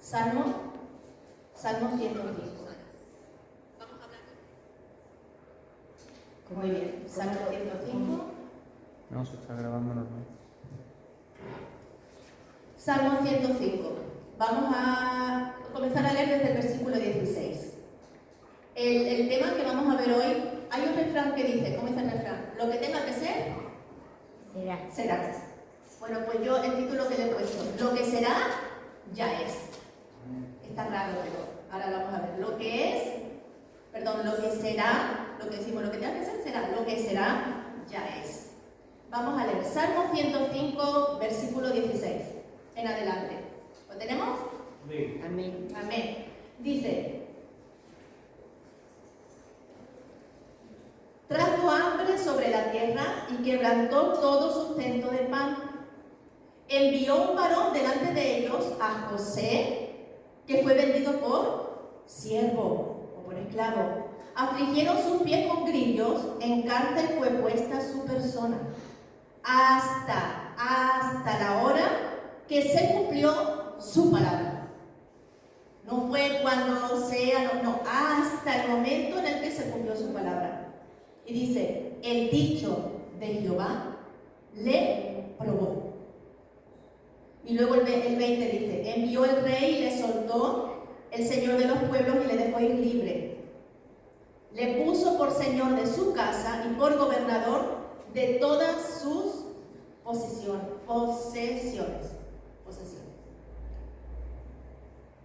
Salmo 105. Muy bien, Salmo 105. No, se está grabando normal. Salmo 105. Vamos a comenzar a leer desde el versículo 16. El tema que vamos a ver hoy, hay un refrán que dice, ¿cómo dice el refrán? Lo que tenga que ser, será. Bueno, pues yo el título que le he puesto, lo que será, ya es. Está raro, pero ahora lo vamos a ver. Lo que será, lo que decimos, lo que tenga que ser, será. Lo que será, ya es. Vamos a leer Salmo 105, versículo 16. En adelante. ¿Lo tenemos? Sí. Amén. Amén. Dice: trajo hambre sobre la tierra y quebrantó todo sustento de pan. Envió un varón delante de ellos, a José, que fue vendido por siervo o por esclavo. Afligieron sus pies con grillos, en cárcel fue puesta su persona, hasta la hora que se cumplió su palabra. No fue cuando sea, no, hasta el momento en el que se cumplió su palabra. Y dice, el dicho de Jehová le probó. Y luego el 20 dice, envió el rey y le soltó el señor de los pueblos y le dejó ir libre. Le puso por señor de su casa y por gobernador de todas sus posesiones.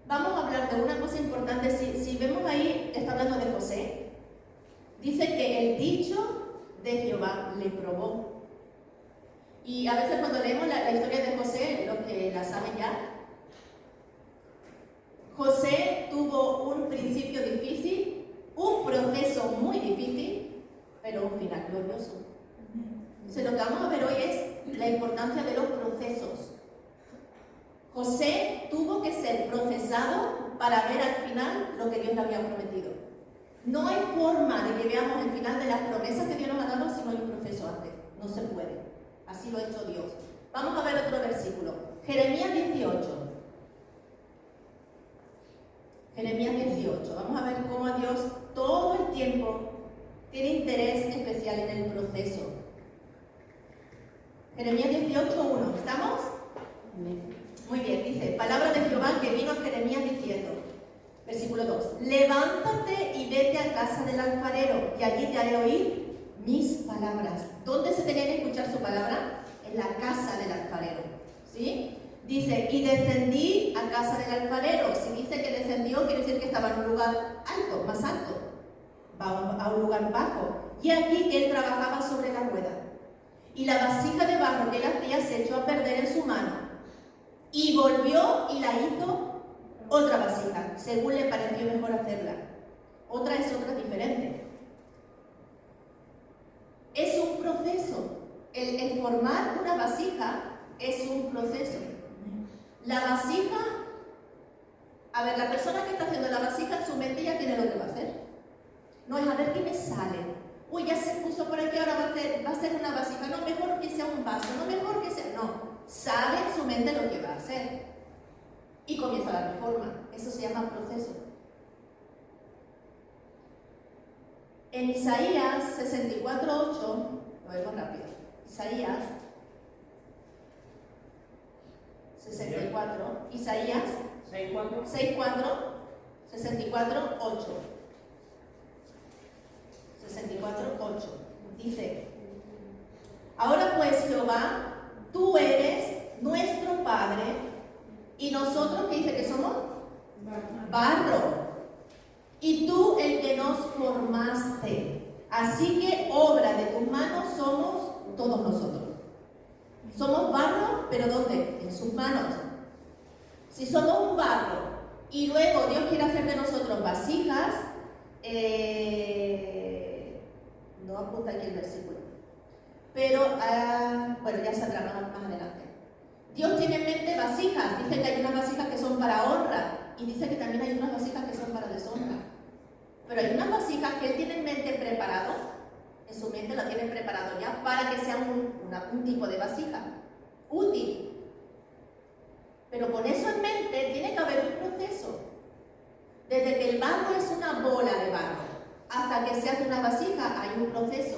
Vamos a hablar de una cosa importante. Si vemos ahí, está hablando de José. Dice que el dicho de Jehová le probó. Y a veces cuando leemos la historia de José, los que la saben ya, José tuvo un principio difícil, un proceso muy difícil, pero un final glorioso. Entonces lo que vamos a ver hoy es la importancia de los procesos. José tuvo que ser procesado para ver al final lo que Dios le había prometido. No hay forma de que veamos el final de las promesas que Dios nos ha dado si no hay un proceso antes. No se puede. Así lo ha hecho Dios. Vamos a ver otro versículo. Jeremías 18. Jeremías 18. Vamos a ver cómo a Dios todo el tiempo tiene interés especial en el proceso. Jeremías 18:1. ¿Estamos? Muy bien, dice, palabra de Jehová que vino a Jeremías diciendo, versículo 2, levántate y vete a casa del alfarero, y allí te haré oír mis palabras. ¿Dónde se tenía que escuchar su palabra? En la casa del alfarero. ¿Sí? Dice, y descendí a casa del alfarero. Si dice que descendió, quiere decir que estaba en un lugar alto, más alto. Va a un lugar bajo. Y aquí que él trabajaba sobre la rueda. Y la vasija de barro que él hacía se echó a perder en su mano. Y volvió y la hizo otra vasija, según le pareció mejor hacerla. Otra es otra diferente. Es un proceso. El formar una vasija es un proceso. La vasija, a ver, la persona que está haciendo la vasija en su mente ya tiene lo que va a hacer. No es a ver qué me sale. Uy, ya se puso por aquí, ahora va a ser una vasija. No, mejor que sea un vaso, no mejor que sea. No, sabe en su mente lo que va a hacer. Y comienza la reforma. Eso se llama proceso. En Isaías 64:8, lo vemos rápido. Isaías 64, Isaías 6:4. 64:8. 64:8. Dice, ahora pues Jehová, tú eres nuestro Padre y nosotros, ¿qué dice que somos? Barro. Y tú el que nos formaste. Así que obra de tus manos somos todos nosotros. Somos barro, pero ¿dónde? En sus manos. Si somos un barro y luego Dios quiere hacer de nosotros vasijas, no apunta aquí el versículo, pero bueno, ya saldrá más adelante. Dios tiene en mente vasijas. Dice que hay unas vasijas que son para honra y dice que también hay unas vasijas que son para deshonra. Pero hay unas vasijas que Él tiene en mente preparado, en su mente lo tiene preparado ya para que sea un tipo de vasija útil. Pero con eso en mente tiene que haber un barro es una bola de barro. Hasta que se hace una vasija hay un proceso.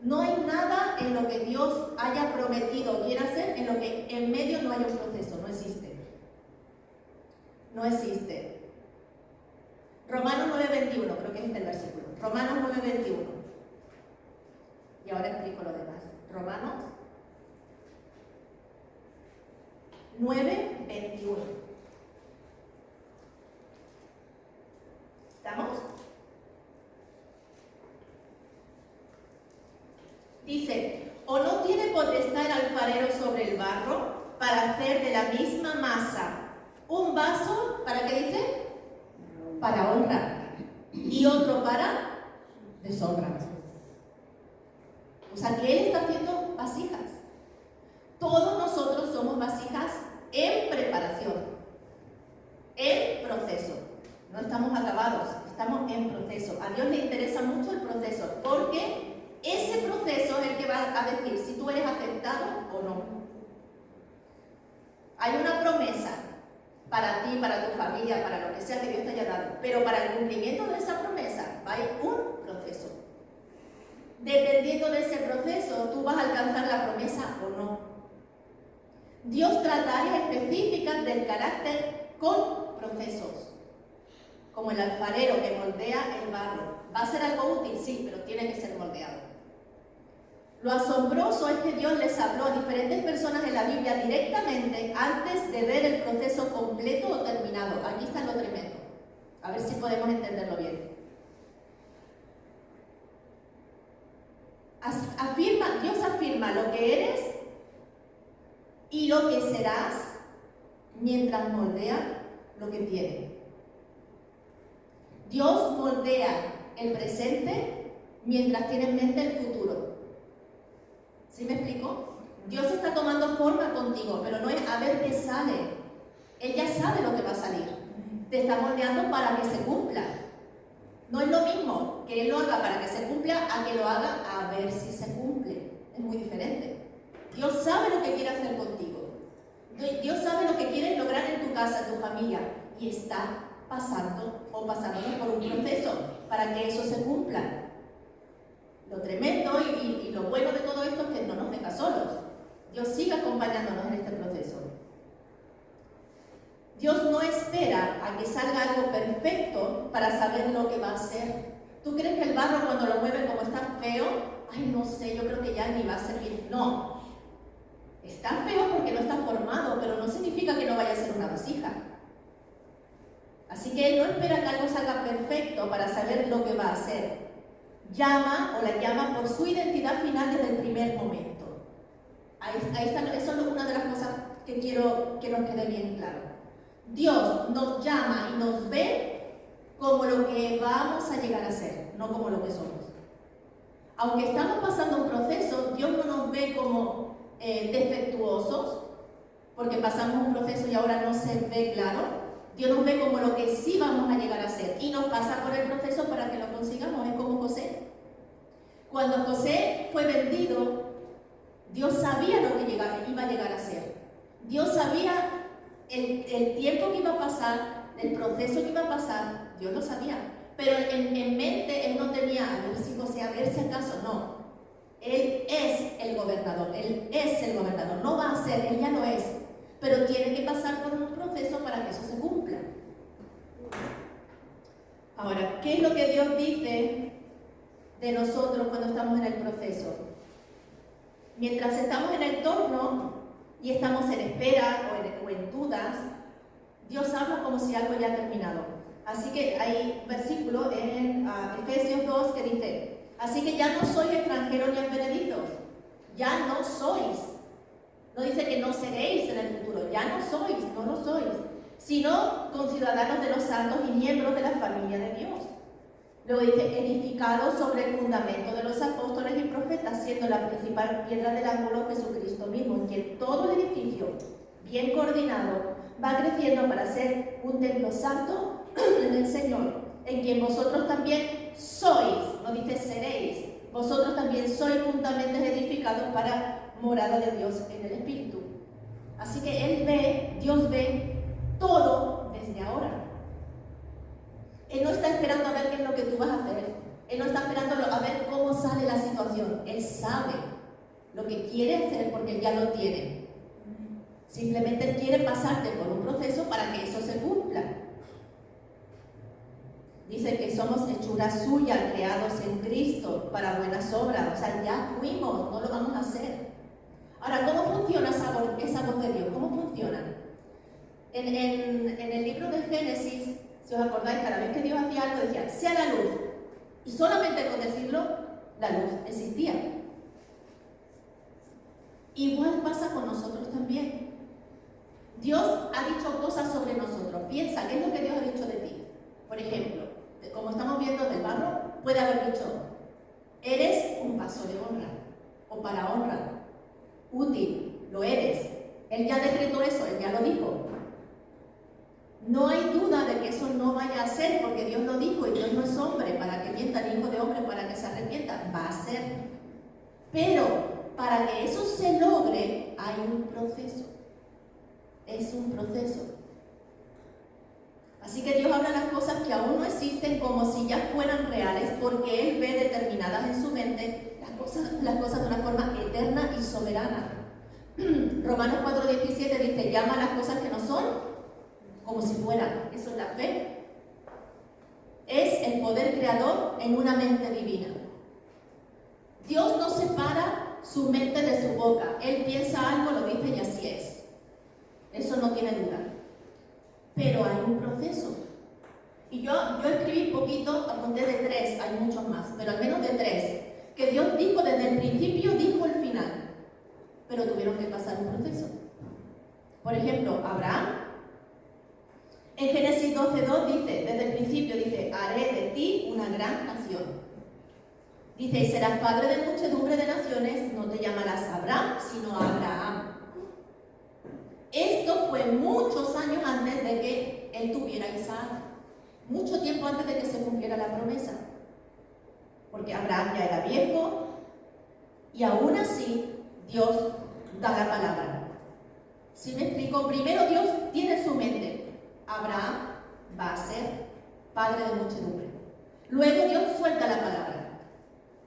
No hay nada en lo que Dios haya prometido o quiera hacer en lo que en medio no haya un proceso. No existe. No existe. Romanos 9:21, creo que es este el versículo. Romanos 9:21. Y ahora explico lo demás. Romanos 9:21. ¿Estamos? Dice, ¿o no tiene potestad el alfarero sobre el barro para hacer de la misma masa un vaso, ¿para qué dice? Para honra, y otro para deshonra? O sea, que Él está haciendo vasijas. Todos nosotros somos vasijas en preparación, en proceso. No estamos acabados, estamos en proceso. A Dios le interesa mucho el proceso, porque ese proceso es el que va a decir si tú eres aceptado o no. Hay una promesa para ti, para tu familia, para lo que sea que Dios te haya dado, pero para el cumplimiento de esa promesa hay un proceso. Dependiendo de ese proceso, tú vas a alcanzar la promesa o no. Dios trata áreas específicas del carácter con procesos, como el alfarero que moldea el barro. ¿Va a ser algo útil? Sí, pero tiene que ser moldeado. Lo asombroso es que Dios les habló a diferentes personas en la Biblia directamente antes de ver el proceso completo o terminado. Aquí está lo tremendo. A ver si podemos entenderlo bien. Dios afirma lo que eres y lo que serás mientras moldea lo que tiene. Dios moldea el presente mientras tiene en mente el futuro. ¿Sí me explico? Dios está tomando forma contigo, pero no es a ver qué sale. Él ya sabe lo que va a salir. Te está moldeando para que se cumpla. No es lo mismo que Él lo haga para que se cumpla a que lo haga a ver si se cumple. Es muy diferente. Dios sabe lo que quiere hacer contigo. Dios sabe lo que quiere lograr en tu casa, en tu familia. Y está pasando por un proceso para que eso se cumpla. Lo tremendo y lo bueno de todo esto es que no nos deja solos. Dios sigue acompañándonos en este proceso. Dios no espera a que salga algo perfecto para saber lo que va a hacer. ¿Tú crees que el barro cuando lo mueve como está feo? Ay, no sé, yo creo que ya ni va a servir. No. Está feo porque no está formado, pero no significa que no vaya a ser una vasija. Así que Él no espera que algo salga perfecto para saber lo que va a hacer. Llama o la llama por su identidad final desde el primer momento. Ahí está, eso es una de las cosas que quiero que nos quede bien claro. Dios nos llama y nos ve como lo que vamos a llegar a ser, no como lo que somos. Aunque estamos pasando un proceso, Dios no nos ve como defectuosos, porque pasamos un proceso y ahora no se ve claro. Dios nos ve como lo que sí vamos a llegar a ser y nos pasa por el proceso para que lo consigamos. Es como José. Cuando José fue vendido, Dios sabía lo que iba a llegar a ser. Dios sabía el tiempo que iba a pasar, el proceso que iba a pasar, Dios lo sabía. Pero en mente Él no tenía, a ver si José, a ver si acaso, no. Él es el gobernador, no va a ser, Él ya lo es. Pero tiene que pasar por un proceso para que eso se cumpla. Ahora, ¿qué es lo que Dios dice de nosotros cuando estamos en el proceso? Mientras estamos en el torno y estamos en espera o en dudas, Dios habla como si algo ya ha terminado. Así que hay versículo en Efesios 2 que dice: así que ya no sois extranjeros ni advenedizos, ya no sois. No dice que no seréis en el futuro, ya no sois, no lo sois, sino conciudadanos de los santos y miembros de la familia de Dios. Luego dice, edificados sobre el fundamento de los apóstoles y profetas, siendo la principal piedra del ángulo Jesucristo mismo, en quien todo el edificio, bien coordinado, va creciendo para ser un templo santo en el Señor, en quien vosotros también sois, no dice seréis, vosotros también sois juntamente edificados para morada de Dios en el Espíritu. Así que Dios ve todo desde ahora. esperando a ver qué es lo que tú vas a hacer. Él no está esperando a ver cómo sale la situación. Él sabe lo que quiere hacer porque Él ya lo tiene. Simplemente Él quiere pasarte por un proceso para que eso se cumpla. Dice que somos hechura suya, creados en Cristo para buenas obras. O sea, ya fuimos, no lo vamos a hacer. Ahora, ¿cómo funciona esa voz de Dios? ¿Cómo funciona? En el libro de Génesis, si os acordáis, cada vez que Dios hacía algo decía, sea la luz. Y solamente con decirlo, la luz existía. Igual pasa con nosotros también. Dios ha dicho cosas sobre nosotros. Piensa, ¿qué es lo que Dios ha dicho de ti? Por ejemplo, como estamos viendo del barro, puede haber dicho, eres un vaso de honra, o para honra, útil, lo eres. Él ya decretó eso, Él ya lo dijo. No hay duda de que eso no vaya a ser, porque Dios lo dijo, y Dios no es hombre para que mienta, ni hijo de hombre para que se arrepienta. Va a ser. Pero para que eso se logre, hay un proceso. Es un proceso. Así que Dios habla las cosas que aún no existen como si ya fueran reales, porque Él ve determinadas en su mente las cosas de una forma eterna y soberana. Romanos 4:17 dice, llama a las cosas que no son como si fueran. Eso es la fe. Es el poder creador en una mente divina. Dios no separa su mente de su boca. Él piensa algo, lo dice y así es. Eso no tiene duda. Pero hay un proceso. Y yo escribí poquito, apunté de 3, hay muchos más, pero al menos de 3, que Dios dijo desde el principio, dijo el final. Pero tuvieron que pasar un proceso. Por ejemplo, Abraham, en Génesis 12:2 dice, desde el principio dice, haré de ti una gran nación. Dice, y serás padre de muchedumbre de naciones, no te llamarás Abraham, sino Abraham. Esto fue muchos años antes de que él tuviera a Isaac. Mucho tiempo antes de que se cumpliera la promesa. Porque Abraham ya era viejo y aún así Dios da la palabra. ¿Sí me explico? Primero Dios tiene en su mente, Abraham va a ser padre de muchedumbre. Luego Dios suelta la palabra.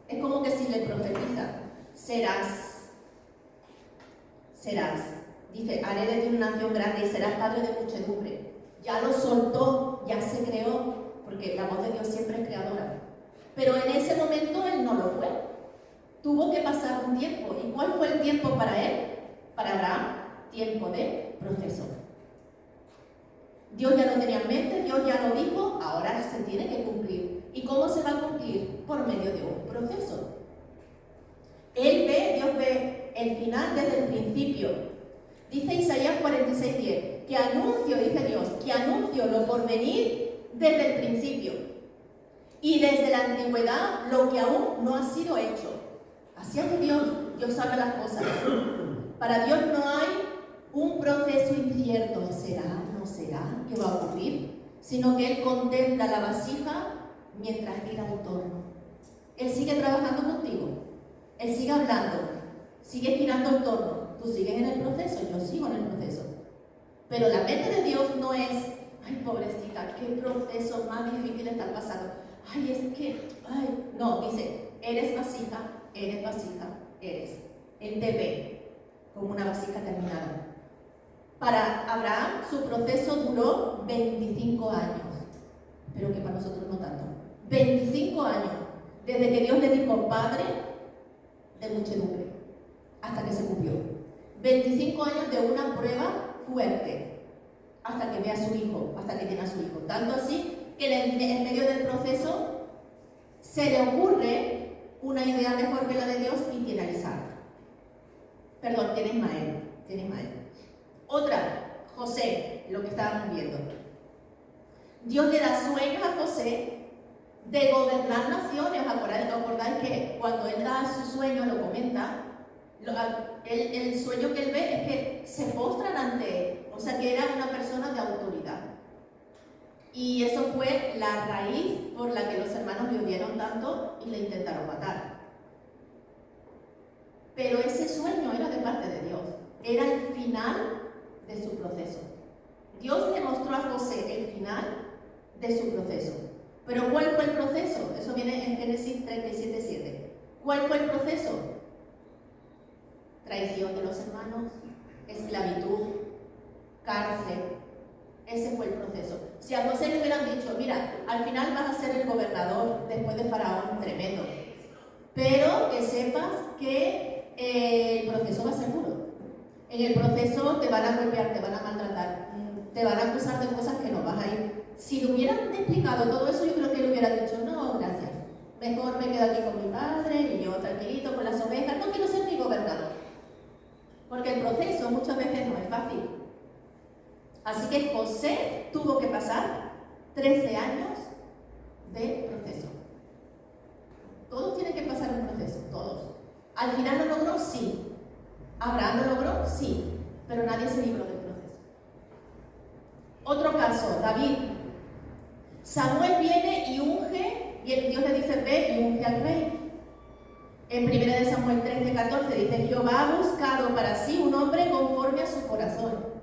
Es como que si le profetiza, serás. Dice, haré de ti una nación grande y serás padre de muchedumbre. Ya lo soltó, ya se creó, porque la voz de Dios siempre es creadora. Pero en ese momento él no lo fue. Tuvo que pasar un tiempo. ¿Y cuál fue el tiempo para él? Para Abraham, tiempo de proceso. Dios ya lo tenía en mente, Dios ya lo dijo, ahora se tiene que cumplir. ¿Y cómo se va a cumplir? Por medio de un proceso. Dios ve el final desde el principio. Dice Isaías 46:10, que anuncio, dice Dios, que anuncio lo por venir desde el principio. Y desde la antigüedad lo que aún no ha sido hecho. Así es que Dios sabe las cosas. Para Dios no hay un proceso incierto, ¿será? ¿No será? ¿Qué va a ocurrir? Sino que Él contempla la vasija mientras gira el torno. Él sigue trabajando contigo. Él sigue hablando. Sigue girando el torno. Tú sigues en el proceso, yo sigo en el proceso. Pero la mente de Dios no es, ay, pobrecita, qué proceso más difícil está pasando. Ay, es que, ay, no, dice, eres vasija, eres. Él te ve como una vasija terminada. Para Abraham, su proceso duró 25 años, pero que para nosotros no tanto. 25 años, desde que Dios le dijo padre de muchedumbre, hasta que se cumplió. 25 años de una prueba fuerte, hasta que vea a su hijo, hasta que tiene a su hijo. Tanto así que en medio del proceso se le ocurre una idea mejor que la de Dios y tiene a Isaac. Perdón, tiene Ismael. Otra, José, lo que estábamos viendo. Dios le da sueños a José de gobernar naciones. ¿Os acordáis que cuando él da su sueño, lo comenta? El sueño que él ve es que se postran ante él, o sea que era una persona de autoridad. Y eso fue la raíz por la que los hermanos le odiaron tanto y le intentaron matar. Pero ese sueño era de parte de Dios, era el final de su proceso. Dios le mostró a José el final de su proceso. Pero ¿cuál fue el proceso? Eso viene en Génesis 37:7. ¿Cuál fue el proceso? Traición de los hermanos, esclavitud, cárcel. Ese fue el proceso. Si a José le hubieran dicho, mira, al final vas a ser el gobernador después de Faraón, tremendo. Pero que sepas que el proceso va a ser duro. En el proceso te van a golpear, te van a maltratar, te van a acusar de cosas que no vas a ir. Si le hubieran explicado todo eso, yo creo que él hubiera dicho, no, gracias. Mejor me quedo aquí con mi padre y yo tranquilito con las ovejas. No quiero ser mi gobernador. Porque el proceso muchas veces no es fácil. Así que José tuvo que pasar 13 años de proceso. Todos tienen que pasar un proceso, todos. ¿Al final lo logró? Sí. ¿Abraham lo logró? Sí. Pero nadie se libró del proceso. Otro caso, David. Samuel viene y unge, y Dios le dice, ve y unge al rey. En 1 Samuel 13:14 dice, Jehová ha buscado para sí un hombre conforme a su corazón.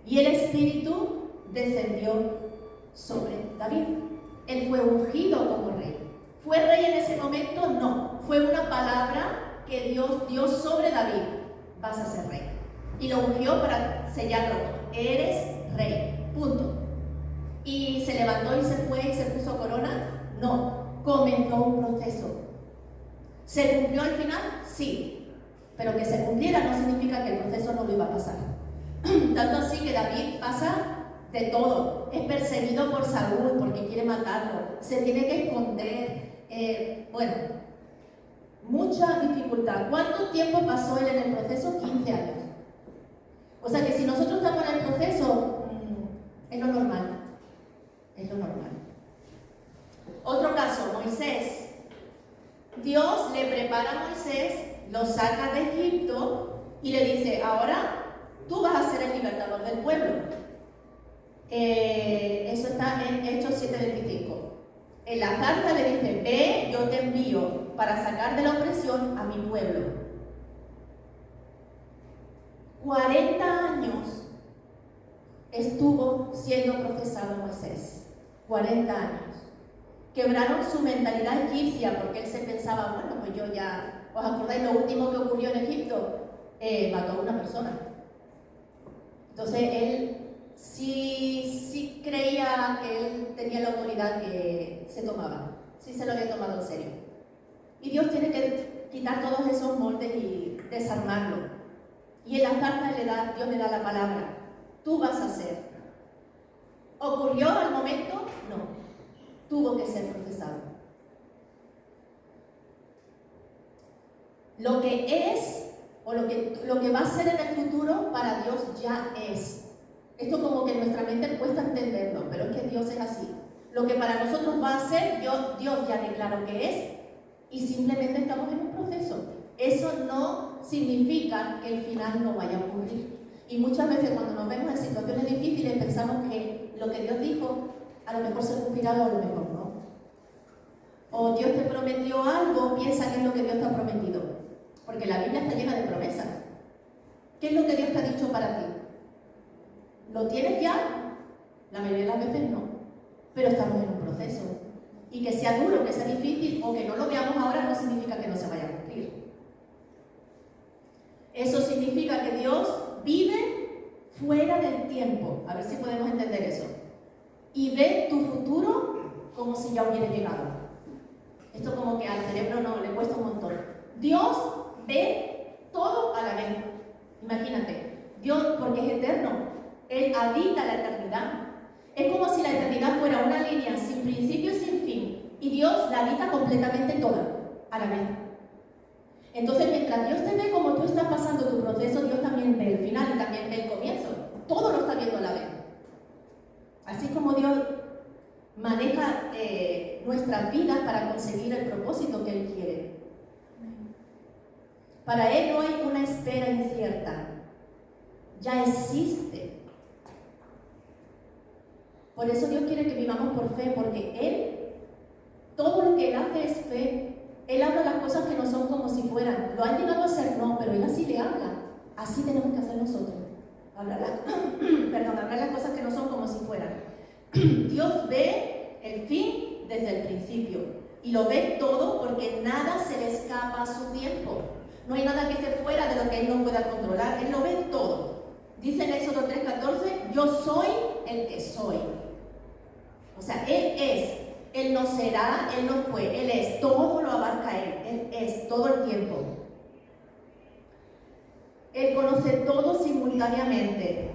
Y el Espíritu descendió sobre David. Él fue ungido como rey. ¿Fue rey en ese momento? No. Fue una palabra que Dios dio sobre David. Vas a ser rey. Y lo ungió para sellarlo. Eres rey. Punto. ¿Y se levantó y se fue y se puso corona? No. Comenzó un proceso. ¿Se cumplió al final? Sí. Pero que se cumpliera no significa que el proceso no lo iba a pasar. Tanto así que David pasa de todo. Es perseguido por Saúl porque quiere matarlo. Se tiene que esconder. Bueno, mucha dificultad. ¿Cuánto tiempo pasó él en el proceso? 15 años. O sea que si nosotros estamos en el proceso, es lo normal. Es lo normal. Otro caso, Moisés. Dios le prepara a Moisés, lo saca de Egipto y le dice, ahora tú vas a ser el libertador del pueblo. Eso está en Hechos 7:25. En la carta le dice, ve, yo te envío para sacar de la opresión a mi pueblo. 40 años estuvo siendo procesado Moisés. 40 años. Quebraron su mentalidad egipcia porque él se pensaba, bueno, pues yo ya, ¿os acordáis lo último que ocurrió en Egipto? Mató a una persona. Entonces él sí creía que él tenía la autoridad que se tomaba, sí se lo había tomado en serio. Y Dios tiene que quitar todos esos moldes y desarmarlo. Y en la carta Dios le da la palabra, tú vas a ser. ¿Ocurrió al momento? No. Tuvo que ser procesado. Lo que es, o lo que va a ser en el futuro, para Dios ya es. Esto como que en nuestra mente cuesta entenderlo, pero es que Dios es así. Lo que para nosotros va a ser, Dios ya declaró que es, y simplemente estamos en un proceso. Eso no significa que el final no vaya a ocurrir. Y muchas veces cuando nos vemos en situaciones difíciles pensamos que lo que Dios dijo a lo mejor se cumplirá o a lo mejor no. O Dios te prometió algo, piensa que es lo que Dios te ha prometido. Porque la Biblia está llena de promesas. ¿Qué es lo que Dios te ha dicho para ti? ¿Lo tienes ya? La mayoría de las veces no. Pero estamos en un proceso. Y que sea duro, que sea difícil o que no lo veamos ahora no significa que no se vaya a cumplir. Eso significa que Dios vive fuera del tiempo. A ver si podemos entender eso. Y ve tu futuro como si ya hubiera llegado. Esto como que al cerebro no, le cuesta un montón. Dios ve todo a la vez. Imagínate, Dios, porque es eterno, Él habita la eternidad. Es como si la eternidad fuera una línea sin principio y sin fin. Y Dios la habita completamente toda, a la vez. Entonces, mientras Dios te ve como tú estás pasando tu proceso, Dios también ve el final y también ve el comienzo. Todo lo está viendo a la vez. Así como Dios maneja nuestras vidas para conseguir el propósito que Él quiere. Para Él no hay una espera incierta. Ya existe. Por eso Dios quiere que vivamos por fe, porque Él, todo lo que Él hace es fe. Él habla las cosas que no son como si fueran. Lo han llegado a ser, no, pero Él así le habla. Así tenemos que hacer nosotros. Hablar las cosas que no son como si fueran. Dios ve el fin desde el principio. Y lo ve todo porque nada se le escapa a su tiempo. No hay nada que esté fuera de lo que Él no pueda controlar. Él lo ve todo. Dice en Éxodo 3:14, yo soy el que soy. O sea, Él es. Él no será, Él no fue. Él es. Todo lo abarca Él. Él es todo el tiempo. Él conoce todo simultáneamente.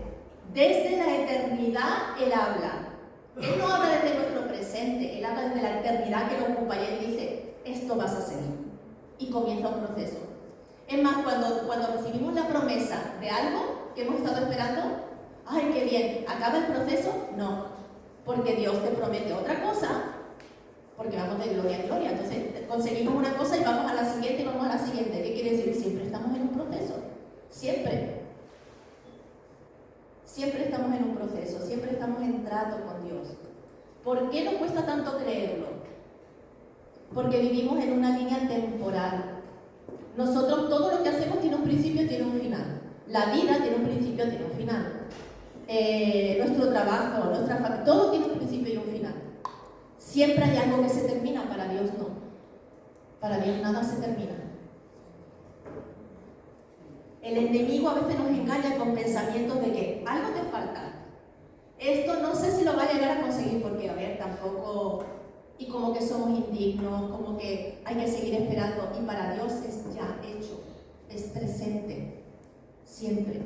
Desde la eternidad Él habla. Él no habla desde nuestro presente, Él habla desde la eternidad que lo ocupa y Él dice, esto vas a hacer. Y comienza un proceso. Es más, cuando recibimos la promesa de algo que hemos estado esperando, ¡ay, qué bien! ¿Acaba el proceso? No, porque Dios te promete otra cosa, porque vamos de gloria en gloria. Entonces conseguimos una cosa y vamos a la siguiente y vamos a la siguiente. ¿Qué quiere decir? Siempre estamos en un proceso. Siempre. Siempre estamos en un proceso, siempre estamos en trato con Dios. ¿Por qué nos cuesta tanto creerlo? Porque vivimos en una línea temporal. Nosotros, todo lo que hacemos tiene un principio y tiene un final. La vida tiene un principio y tiene un final. Nuestro trabajo, nuestra familia, todo tiene un principio y un final. Siempre hay algo que se termina, para Dios no. Para Dios nada se termina. El enemigo a veces nos engaña con pensamientos de que algo te falta. Esto no sé si lo va a llegar a conseguir porque, a ver, tampoco... Y como que somos indignos, como que hay que seguir esperando. Y para Dios es ya hecho, es presente, siempre,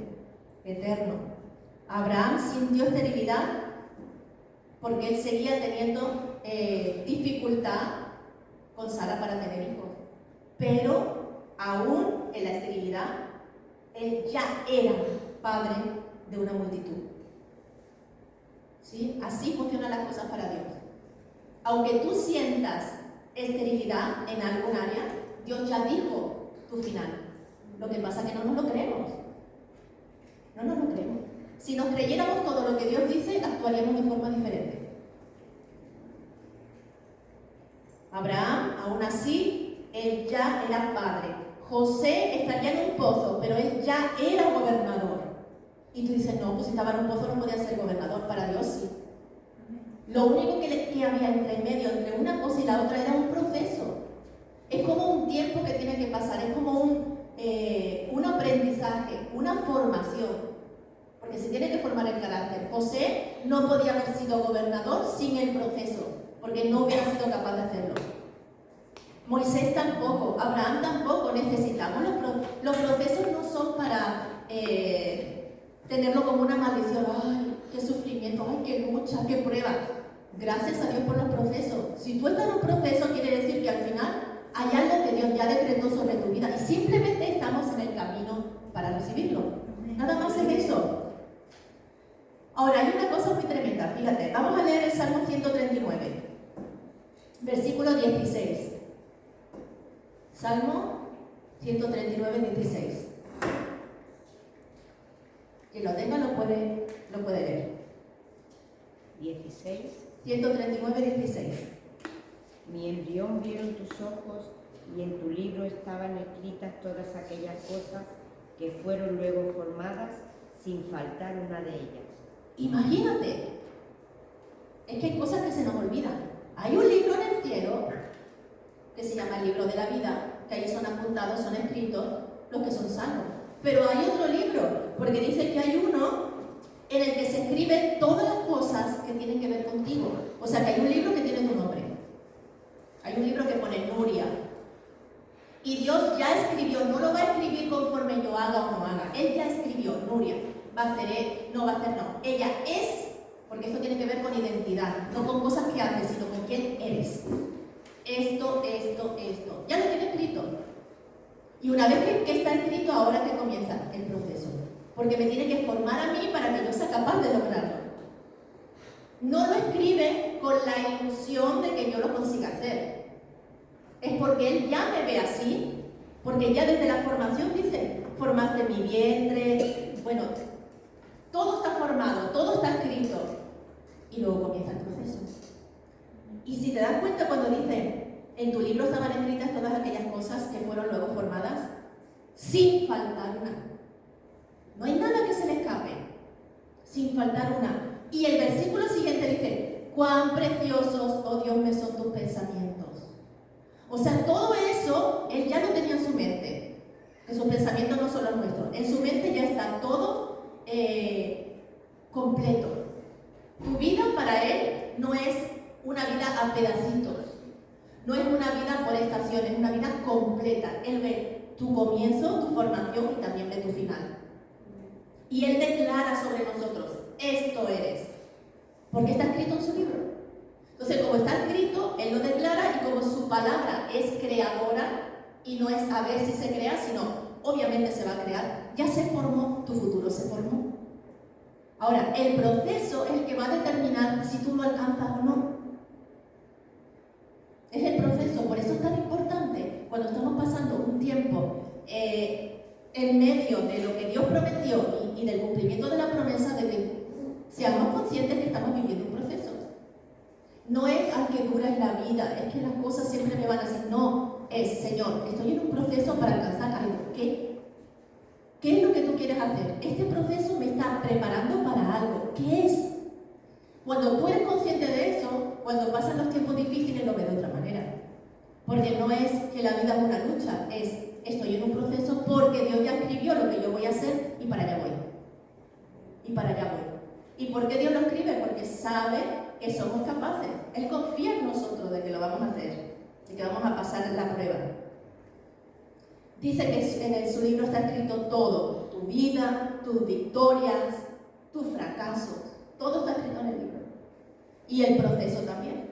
eterno. Abraham sintió esterilidad porque él seguía teniendo dificultad con Sara para tener hijos. Pero aún en la esterilidad, él ya era padre de una multitud. ¿Sí? Así funcionan las cosas para Dios. Aunque tú sientas esterilidad en algún área, Dios ya dijo tu final. Lo que pasa es que no nos lo creemos. No nos lo creemos. Si nos creyéramos todo lo que Dios dice, actuaríamos de forma diferente. Abraham, aún así, él ya era padre. José estaría en un pozo, pero él ya era gobernador. Y tú dices, no, pues si estaba en un pozo no podía ser gobernador. Para Dios sí. Lo único que había entre medio, entre una cosa y la otra, era un proceso. Es como un tiempo que tiene que pasar, es como un aprendizaje, una formación. Porque se tiene que formar el carácter. José no podía haber sido gobernador sin el proceso, porque no hubiera sido capaz de hacerlo. Moisés tampoco, Abraham tampoco. Necesitamos los procesos, no son para tenerlo como una maldición. ¡Ay, qué sufrimiento! ¡Ay, qué lucha! ¡Qué prueba! Gracias a Dios por los procesos. Si tú estás en un proceso, quiere decir que al final hay algo que Dios ya decretó sobre tu vida y simplemente estamos en el camino para recibirlo. Nada más es eso. Ahora, hay una cosa muy tremenda. Fíjate, vamos a leer el Salmo 139, versículo 16. Salmo 139, 16. Quien lo tenga lo puede leer. 16. 139, 16. Mi embrión vieron tus ojos y en tu libro estaban escritas todas aquellas cosas que fueron luego formadas sin faltar una de ellas. Imagínate. Es que hay cosas que se nos olvidan. Hay un libro en el cielo que se llama el libro de la vida, que ahí son apuntados, son escritos los que son salvos. Pero hay otro libro, porque dice que hay uno en el que se escriben todas las cosas que tienen que ver contigo. O sea que hay un libro que tiene tu nombre. Hay un libro que pone Nuria. Y Dios ya escribió, no lo va a escribir conforme yo haga o no haga. Él ya escribió, Nuria. Va a hacer él, no va a hacer no. Ella es, porque esto tiene que ver con identidad, no con cosas que haces, sino con quién eres. Esto. Ya lo tiene escrito. Y una vez que está escrito, ahora que comienza el proceso. Porque me tiene que formar a mí para que yo sea capaz de lograrlo. No lo escribe con la ilusión de que yo lo consiga hacer. Es porque Él ya me ve así, porque ya desde la formación dice, formaste mi vientre, bueno, todo está formado, todo está escrito. Y luego comienza el proceso. Y si te das cuenta cuando dice, en tu libro estaban escritas todas aquellas cosas que fueron luego formadas, sin faltar una. No hay nada que se le escape, sin faltar una. Y el versículo siguiente dice, cuán preciosos, oh Dios, me son tus pensamientos. O sea, todo eso él ya lo tenía en su mente. Que sus pensamientos no son los nuestros. En su mente ya está todo completo. Tu vida para él no es una vida a pedacitos. No es una vida por estaciones, es una vida completa. Él ve tu comienzo, tu formación y también ve tu final. Y él declara sobre nosotros, esto eres. Porque está escrito en su libro. Entonces, como está escrito, él lo declara y como su palabra es creadora y no es a ver si se crea, sino obviamente se va a crear, ya se formó, tu futuro se formó. Ahora, el proceso es el que va a determinar si tú lo alcanzas o no. Es el proceso, por eso es tan importante cuando estamos pasando un tiempo en medio de lo que Dios prometió y del cumplimiento de la promesa, de que seamos conscientes que estamos viviendo un proceso. No es al que dura en la vida, es que las cosas siempre me van a decir, no, es, Señor, estoy en un proceso para alcanzar algo. ¿Qué? ¿Qué es lo que tú quieres hacer? Este proceso me está preparando para algo. ¿Qué es? Cuando tú eres consciente de eso, cuando pasan los tiempos difíciles lo ves de otra manera. Porque no es que la vida es una lucha, es estoy en un proceso porque Dios ya escribió lo que yo voy a hacer y para allá voy. Y para allá voy. ¿Y por qué Dios lo escribe? Porque sabe que somos capaces. Él confía en nosotros de que lo vamos a hacer, de que vamos a pasar la prueba. Dice que en su libro está escrito todo, tu vida, tus victorias, tus fracasos, todo está escrito en el libro. Y el proceso también.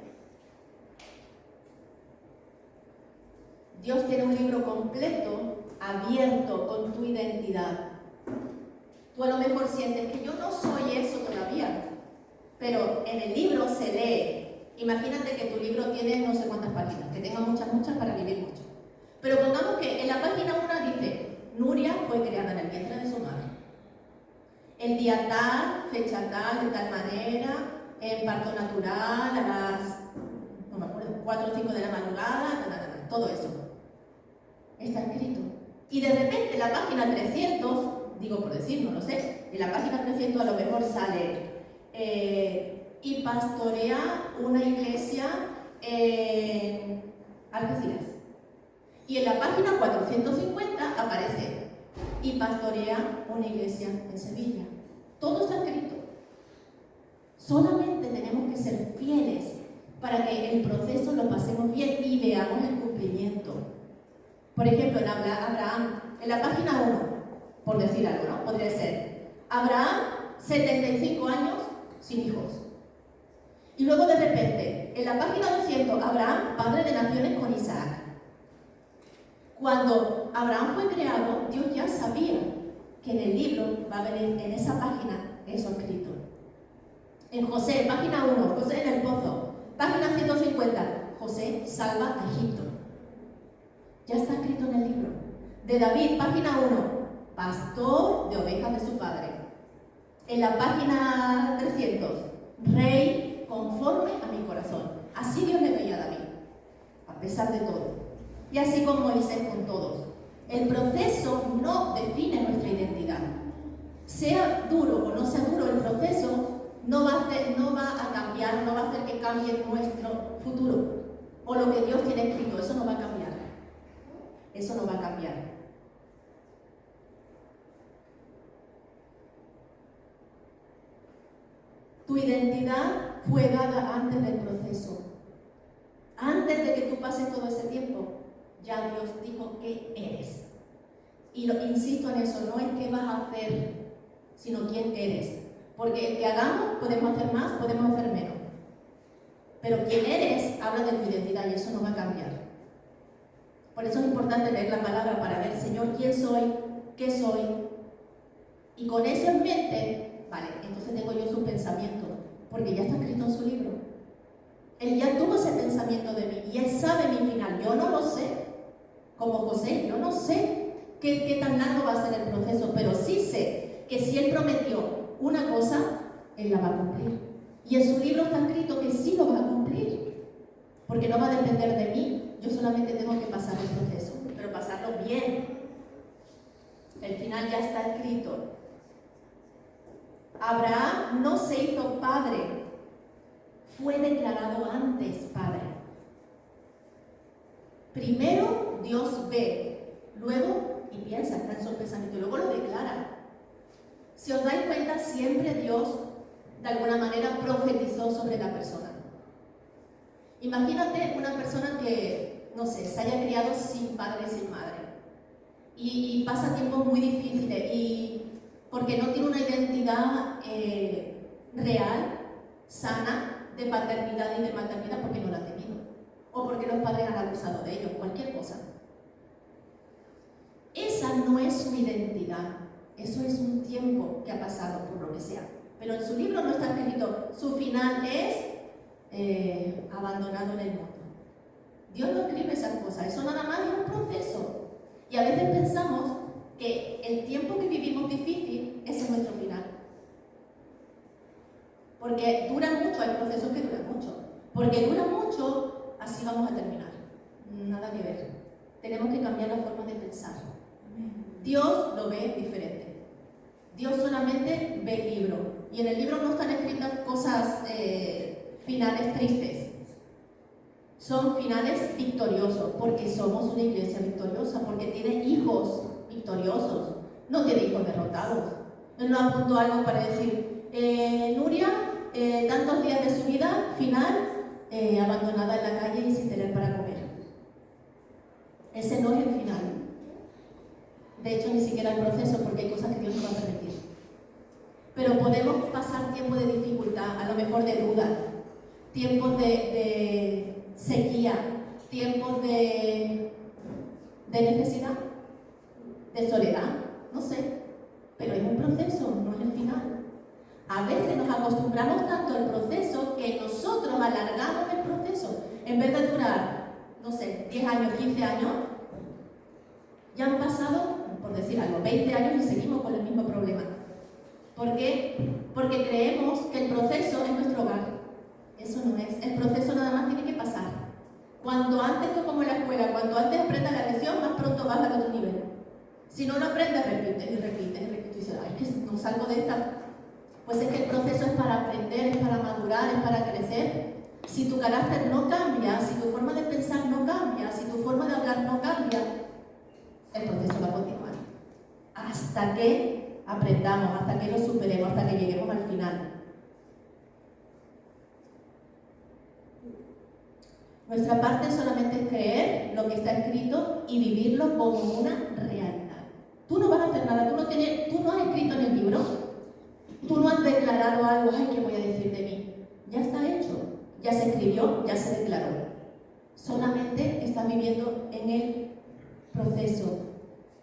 Dios tiene un libro completo, abierto con tu identidad. Tú a lo mejor sientes que yo no soy eso todavía, pero en el libro se lee. Imagínate que tu libro tiene no sé cuántas páginas, que tenga muchas para vivir mucho. Pero pongamos que en la página 1 dice, Nuria fue creada en el vientre de su madre. El día tal, fecha tal, de tal manera, en parto natural, a las, no me acuerdo, 4 o 5 de la madrugada, todo eso. Está escrito. Y de repente en la página 300, digo por decir, no lo sé, en la página 300 a lo mejor sale y pastorea una iglesia en Algeciras. Y en la página 450 aparece y pastorea una iglesia en Sevilla. Todo está escrito. Solamente tenemos que ser fieles para que el proceso lo pasemos bien y veamos el cumplimiento. Por ejemplo, en Abraham, en la página 1, por decir algo, ¿no? Podría ser Abraham, 75 años, sin hijos. Y luego de repente, en la página 200, Abraham, padre de naciones con Isaac. Cuando Abraham fue creado, Dios ya sabía que en el libro va a venir en esa página eso escrito. En José, página 1, José en el pozo, página 150, José salva a Egipto. Ya está escrito en el libro. De David, página 1, pastor de ovejas de su padre. En la página 300, rey conforme a mi corazón. Así Dios le veía a David, a pesar de todo. Y así con Moisés, con todos. El proceso no define nuestra identidad. Sea duro o no sea duro el proceso, no va a cambiar, no va a hacer que cambie nuestro futuro. O lo que Dios tiene escrito, eso no va a cambiar. Eso no va a cambiar. Tu identidad fue dada antes del proceso. Antes de que tú pases todo ese tiempo, ya Dios dijo que eres. Y insisto en eso, no es qué vas a hacer, sino quién eres. Porque el que hagamos, podemos hacer más, podemos hacer menos. Pero quién eres, habla de tu identidad y eso no va a cambiar. Por eso es importante leer la palabra para ver, Señor, quién soy, qué soy. Y con eso en mente, vale, entonces tengo yo su pensamiento, porque ya está escrito en su libro. Él ya tuvo ese pensamiento de mí y Él sabe mi final. Yo no lo sé, como José, yo no sé qué tan largo va a ser el proceso, pero sí sé que si Él prometió una cosa, Él la va a cumplir. Y en su libro está escrito que sí lo va a cumplir, porque no va a depender de mí, yo solamente tengo que pasar el proceso, pero pasarlo bien. El final ya está escrito. Abraham no se hizo padre, fue declarado antes Padre. Primero Dios ve, luego, y piensa, está en su pensamiento, y luego lo declara. Si os dais cuenta, siempre Dios de alguna manera profetizó sobre la persona. Imagínate una persona que, no sé, se haya criado sin padre y sin madre y pasa tiempos muy difíciles y porque no tiene una identidad real, sana, de paternidad y de maternidad porque no la ha tenido o porque los padres han abusado de ellos, cualquier cosa. Esa no es su identidad, eso es un tiempo que ha pasado por lo que sea. Pero en su libro no está escrito, su final es abandonado en el mundo. Dios no escribe esas cosas, eso nada más es un proceso. Y a veces pensamos que el tiempo que vivimos difícil, ese es nuestro final. Porque dura mucho, hay procesos que duran mucho. Porque dura mucho, así vamos a terminar. Nada que ver. Tenemos que cambiar la forma de pensar. Dios lo ve diferente. Dios solamente ve el libro. Y en el libro no están escritas cosas finales tristes. Son finales victoriosos, porque somos una iglesia victoriosa, porque tiene hijos victoriosos, no tiene hijos derrotados. Él no apuntó algo para decir, Nuria, tantos días de su vida, final, abandonada en la calle y sin tener para comer. Ese no es el final. De hecho, ni siquiera el proceso, porque hay cosas que Dios no va a permitir. Pero podemos pasar tiempos de dificultad, a lo mejor de duda, tiempos de sequía, tiempos de necesidad, de soledad, no sé, pero es un proceso, no es el final. A veces nos acostumbramos tanto al proceso que nosotros alargamos el proceso. En vez de durar, no sé, 10 años, 15 años, ya han pasado, por decir algo, 20 años y seguimos con el mismo problema. ¿Por qué? Porque creemos que el proceso es nuestro hogar. Eso no es. El proceso nada más tiene que pasar. Cuanto antes, como en la escuela, cuanto antes aprendas la lección, más pronto vas a tu nivel. Si no lo aprendes, repites y repites y repites. Y dices, ay, es que no salgo de esta. Pues es que el proceso es para aprender, es para madurar, es para crecer. Si tu carácter no cambia, si tu forma de pensar no cambia, si tu forma de hablar no cambia, el proceso va a continuar. Hasta que aprendamos, hasta que lo superemos, hasta que lleguemos al final. Nuestra parte solamente es creer lo que está escrito y vivirlo como una realidad. Tú no vas a hacer nada, tú no has escrito en el libro, tú no has declarado algo, ay, ¿qué voy a decir de mí? Ya está hecho, ya se escribió, ya se declaró. Solamente estás viviendo en el proceso.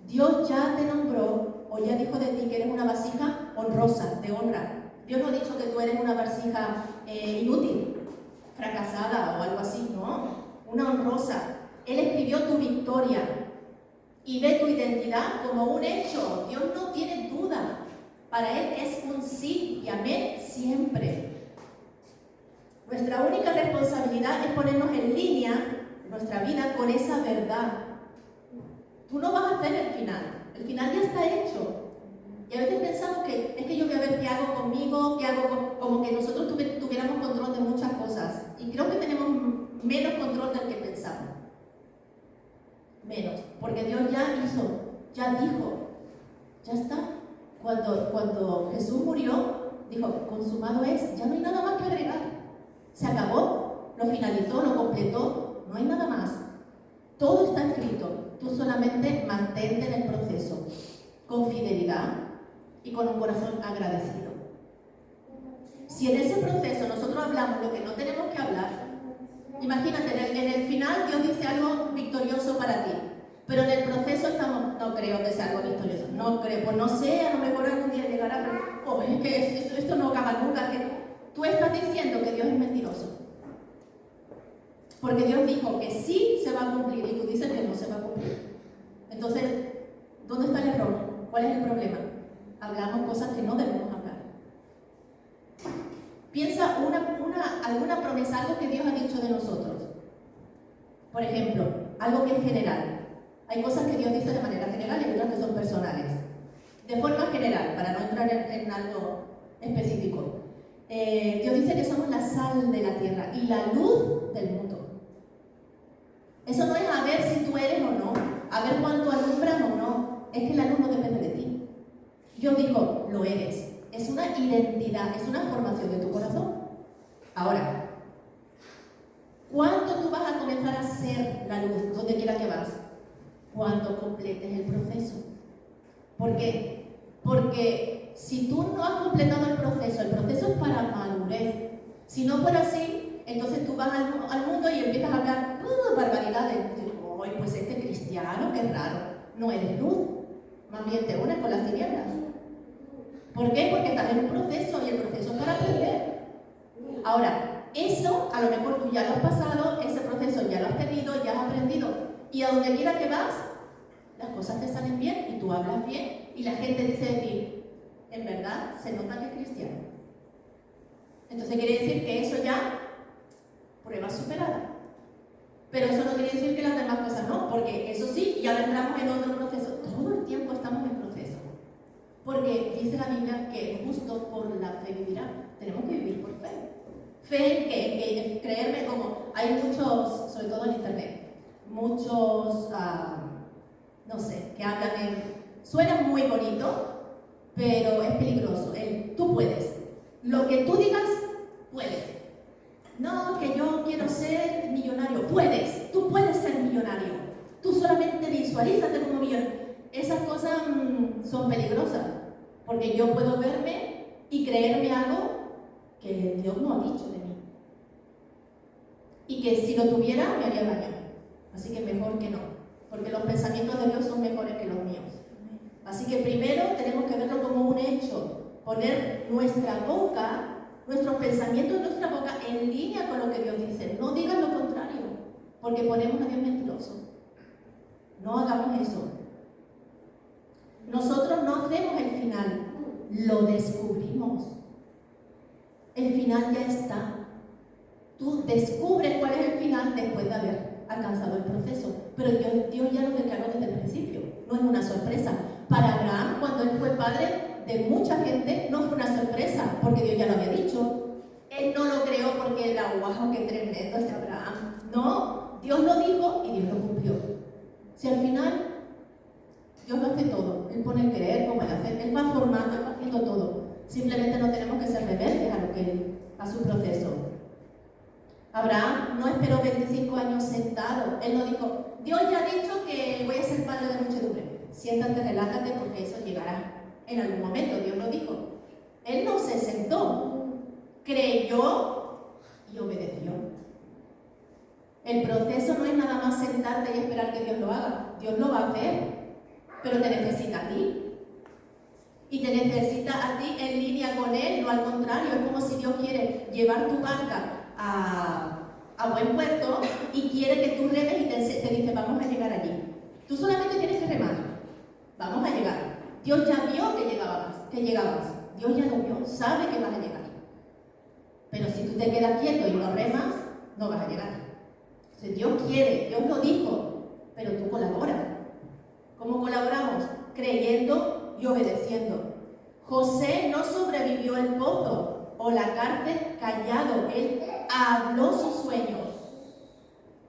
Dios ya te nombró o ya dijo de ti que eres una vasija honrosa, de honra. Dios no ha dicho que tú eres una vasija inútil, fracasada o algo así, no, una honrosa. Él escribió tu victoria y ve tu identidad como un hecho. Dios no tiene duda, para Él es un sí y amén siempre. Nuestra única responsabilidad es ponernos en línea nuestra vida con esa verdad. Tú no vas a hacer el final ya está hecho. Y a veces pensamos que es que yo voy a ver qué hago conmigo, qué hago como que nosotros tuviéramos control de muchas cosas. Y creo que tenemos menos control del que pensamos. Menos. Porque Dios ya hizo, ya dijo, ya está. Cuando Jesús murió, dijo, consumado es, ya no hay nada más que agregar. Se acabó, lo finalizó, lo completó, no hay nada más. Todo está escrito. Tú solamente mantente en el proceso, con fidelidad y con un corazón agradecido. Si en ese proceso nosotros hablamos lo que no tenemos que hablar, imagínate, en el final Dios dice algo victorioso para ti, pero en el proceso estamos, no creo que sea algo victorioso, no creo, pues no sé, a lo mejor algún día llegará, pero es que esto no acaba nunca, que tú estás diciendo que Dios es mentiroso. Porque Dios dijo que sí se va a cumplir y tú dices que no se va a cumplir. Entonces, ¿dónde está el error? ¿Cuál es el problema? Hablamos cosas que no debemos hablar. Piensa alguna promesa, algo que Dios ha dicho de nosotros. Por ejemplo, algo que es general. Hay cosas que Dios dice de manera general y otras que son personales. De forma general, para no entrar en algo específico. Dios dice que somos la sal de la tierra y la luz del mundo. Eso no es a ver si tú eres o no, a ver cuánto alumbras o no. Es que la luz no depende de ti. Yo digo, lo eres. Es una identidad, es una formación de tu corazón. Ahora, ¿cuándo tú vas a comenzar a ser la luz donde quiera que vas? Cuando completes el proceso. ¿Por qué? Porque si tú no has completado el proceso es para madurez. Si no fuera así, entonces tú vas al mundo y empiezas a hablar barbaridades. Ay, pues este cristiano, qué raro. No eres luz, más bien te unes con las tinieblas. ¿Por qué? Porque estás en un proceso y el proceso es para aprender. Ahora, eso a lo mejor tú ya lo has pasado, ese proceso ya lo has tenido, ya has aprendido. Y a donde quiera que vas, las cosas te salen bien y tú hablas bien y la gente dice de ti, en verdad, se nota que es cristiano. Entonces quiere decir que eso ya, prueba superada. Pero eso no quiere decir que las demás cosas no, porque eso sí, y ahora entramos en otro proceso. Todo el tiempo estamos en proceso. Porque dice la Biblia que el justo por la fe vivirá. Tenemos que vivir por fe. Fe en que creerme como, hay muchos, sobre todo en internet, muchos, no sé, que hablan suena muy bonito, pero es peligroso. Tú puedes. Lo que tú digas, puedes. No, que yo quiero ser millonario. Puedes. Tú puedes ser millonario. Tú solamente visualízate como millonario. Esas cosas son peligrosas. Porque yo puedo verme y creerme algo que Dios no ha dicho de mí. Y que si lo tuviera, me haría daño. Así que mejor que no. Porque los pensamientos de Dios son mejores que los míos. Así que primero tenemos que verlo como un hecho. Poner nuestra boca, nuestros pensamientos de nuestra boca en línea con lo que Dios dice. No digan lo contrario, porque ponemos a Dios mentiroso. No hagamos eso. Nosotros no hacemos el final, lo descubrimos. El final ya está. Tú descubres cuál es el final después de haber alcanzado el proceso. Pero Dios ya lo declaró desde el principio. No es una sorpresa. Para Abraham, cuando él fue padre de mucha gente, no fue una sorpresa, porque Dios ya lo había dicho. Él no lo creó porque era guau, qué tremendo ese Abraham. No, Dios lo dijo y Dios lo cumplió. Si al final Dios lo hace todo, Él pone el creer como el hacer, Él va formando, Él va haciendo todo. Simplemente no tenemos que ser rebeldes a su proceso. Abraham no esperó 25 años sentado. Él no dijo, Dios ya ha dicho que voy a ser padre de muchedumbre. Siéntate, relájate, porque eso llegará en algún momento. Dios lo dijo. Él no se sentó, creyó y obedeció. El proceso no es nada más sentarte y esperar que Dios lo haga. Dios lo va a hacer, pero te necesita a ti. Y te necesita a ti en línea con Él, no al contrario. Es como si Dios quiere llevar tu barca a buen puerto y quiere que tú remes y te dice, vamos a llegar allí. Tú solamente tienes que remar. Vamos a llegar. Dios ya vio que llegabas. Dios ya lo vio, sabe que vas a llegar. Pero si tú te quedas quieto y no remas, no vas a llegar. Entonces Dios quiere, Dios lo dijo, pero tú colaboras. ¿Cómo colaboramos? Creyendo y obedeciendo. José no sobrevivió el pozo o la cárcel callado. Él habló sus sueños.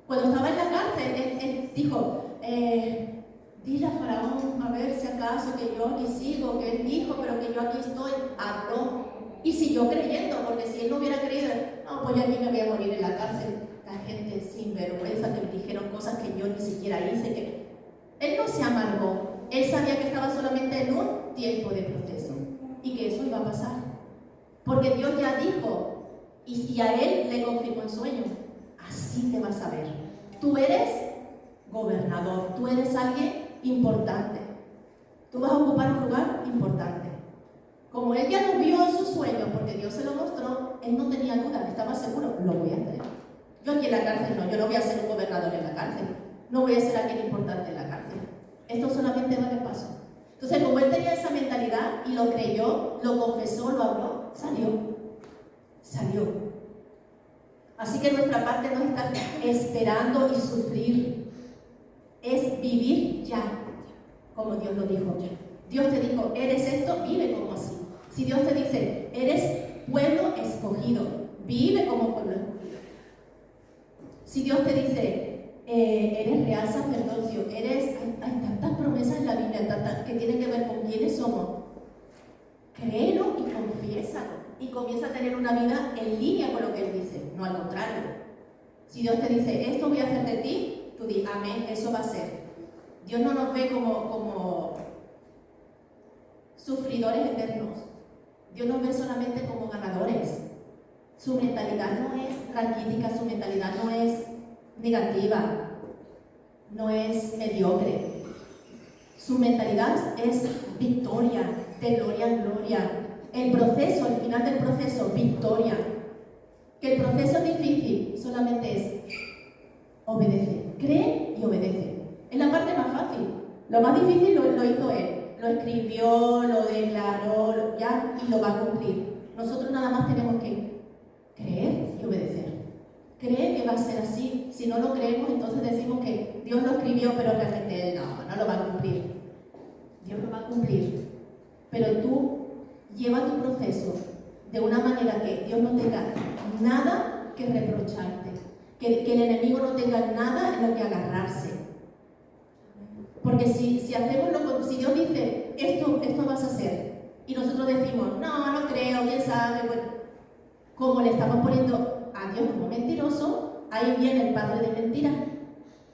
Cuando estaba en la cárcel, él dijo, dile a Faraón a ver si acaso que yo aquí sigo, que él dijo, pero que yo aquí estoy. Habló y siguió creyendo, porque si él no hubiera creído, no, pues yo aquí me voy a morir en la cárcel. La gente sin vergüenza que me dijeron cosas que yo ni siquiera hice. Que él no se amargó. Él sabía que estaba solamente en un tiempo de proceso y que eso iba a pasar. Porque Dios ya dijo, y a él le confirmó el sueño. Así te vas a ver. Tú eres gobernador, tú eres alguien importante. Tú vas a ocupar un lugar importante. Como él ya lo vio en sus sueños, porque Dios se lo mostró, él no tenía duda, estaba seguro, lo voy a hacer. Yo aquí en la cárcel no, yo no voy a ser un gobernador en la cárcel. No voy a ser alguien importante en la cárcel. Esto solamente va de paso. Entonces, como él tenía esa mentalidad y lo creyó, lo confesó, lo habló, salió. Así que nuestra parte no es estar esperando y sufrir, es vivir ya, como Dios lo dijo. Dios te dijo, eres esto, vive como así. Si Dios te dice, eres pueblo escogido. Vive como pueblo escogido. Si Dios te dice, eres real sacerdocio, hay tantas promesas en la Biblia, tantas que tienen que ver con quiénes somos, créelo y confiésalo. Y comienza a tener una vida en línea con lo que Él dice, no al contrario. Si Dios te dice, esto voy a hacer de ti, tú di, amén, eso va a ser. Dios no nos ve como sufridores eternos. Dios nos ve solamente como ganadores. Su mentalidad no es raquítica, su mentalidad no es negativa, no es mediocre. Su mentalidad es victoria, de gloria en gloria. El proceso, el final del proceso, victoria. Que el proceso es difícil, solamente es obedece, cree y obedece. Es la parte más fácil. Lo más difícil lo hizo Él. Lo escribió, lo declaró, ya, y lo va a cumplir. Nosotros nada más tenemos que creer y obedecer. Cree que va a ser así. Si no lo creemos, entonces decimos que Dios lo escribió, pero realmente Él no lo va a cumplir. Dios lo va a cumplir. Pero tú lleva tu proceso de una manera que Dios no tenga nada que reprocharte, que el enemigo no tenga nada en lo que agarrarse. Porque si Dios dice, esto vas a hacer, y nosotros decimos, no creo, quién sabe, bueno, como le estamos poniendo a Dios como mentiroso, ahí viene el padre de mentira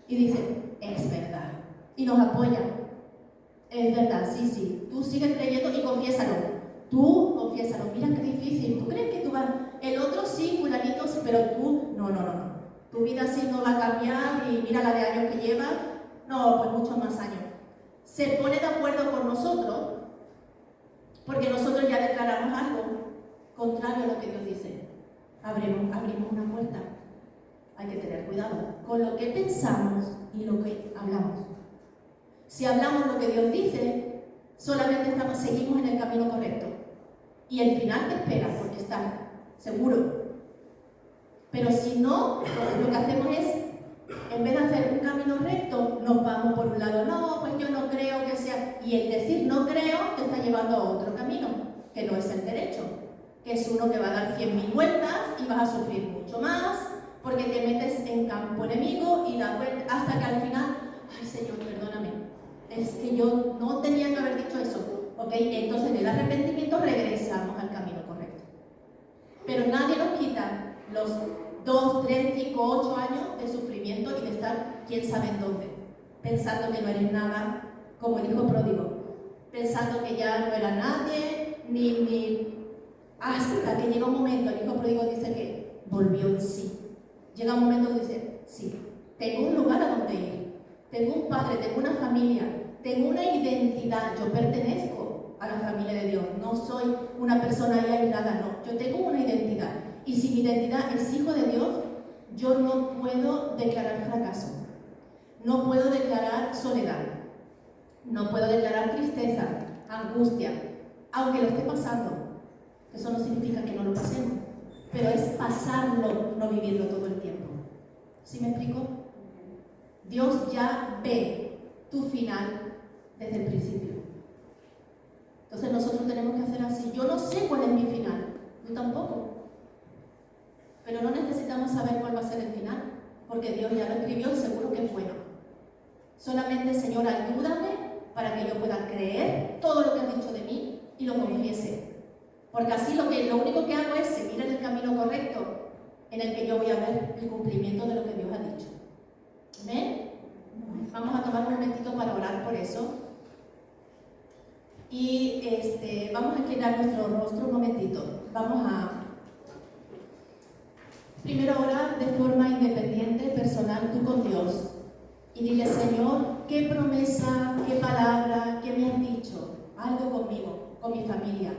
y dice, es verdad, y nos apoya. Es verdad, sí, tú sigues creyendo y confiésalo. Tú confiésalo, mira qué difícil. ¿Tú crees que tú vas? El otro sí, fulanito sí, pero tú, no. Tu vida así no va a cambiar y mira la de años que lleva. No, pues muchos más años. Se pone de acuerdo con nosotros porque nosotros ya declaramos algo contrario a lo que Dios dice. Abrimos una puerta. Hay que tener cuidado con lo que pensamos y lo que hablamos. Si hablamos lo que Dios dice, solamente seguimos en el camino correcto. Y el final te espera porque está seguro. Pero si no, lo que hacemos es, en vez de hacer un camino recto, nos vamos por un lado. No, pues yo no creo que sea. Y el decir no creo te está llevando a otro camino, que no es el derecho. Que es uno que va a dar 100.000 vueltas y vas a sufrir mucho más, porque te metes en campo enemigo y da vuelta hasta que al final, ay Señor, perdóname. Es que yo no tenía que haber dicho eso. ¿Ok? Entonces en el arrepentimiento regresamos al camino correcto. Pero nadie nos quita los 2, 3, 5, 8 años de sufrimiento y de estar quién sabe en dónde, pensando que no eres nada, como el hijo pródigo, pensando que ya no era nadie, ni hasta que llega un momento, el hijo pródigo dice que volvió en sí. Llega un momento que dice, sí, tengo un lugar a donde ir, tengo un padre, tengo una familia, tengo una identidad, yo pertenezco a la familia de Dios, no soy una persona ahí aislada, no, yo tengo una identidad. Y si mi identidad es hijo de Dios, yo no puedo declarar fracaso, no puedo declarar soledad, no puedo declarar tristeza, angustia, aunque lo esté pasando. Eso no significa que no lo pasemos, pero es pasarlo, no vivirlo todo el tiempo. ¿Sí me explico? Dios ya ve tu final desde el principio. Entonces nosotros tenemos que hacer así. Yo no sé cuál es mi final, tú tampoco. Pero no necesitamos saber cuál va a ser el final, porque Dios ya lo escribió y seguro que es bueno. Solamente, Señor, ayúdame para que yo pueda creer todo lo que has dicho de mí y lo confiese. Porque así lo único que hago es seguir en el camino correcto, en el que yo voy a ver el cumplimiento de lo que Dios ha dicho. ¿Amén? Vamos a tomar un momentito para orar por eso. Y vamos a inclinar nuestro rostro un momentito. Vamos a primero orar de forma independiente, personal, tú con Dios. Y dile, Señor, qué promesa, qué palabra, qué me has dicho. Algo conmigo, con mi familia.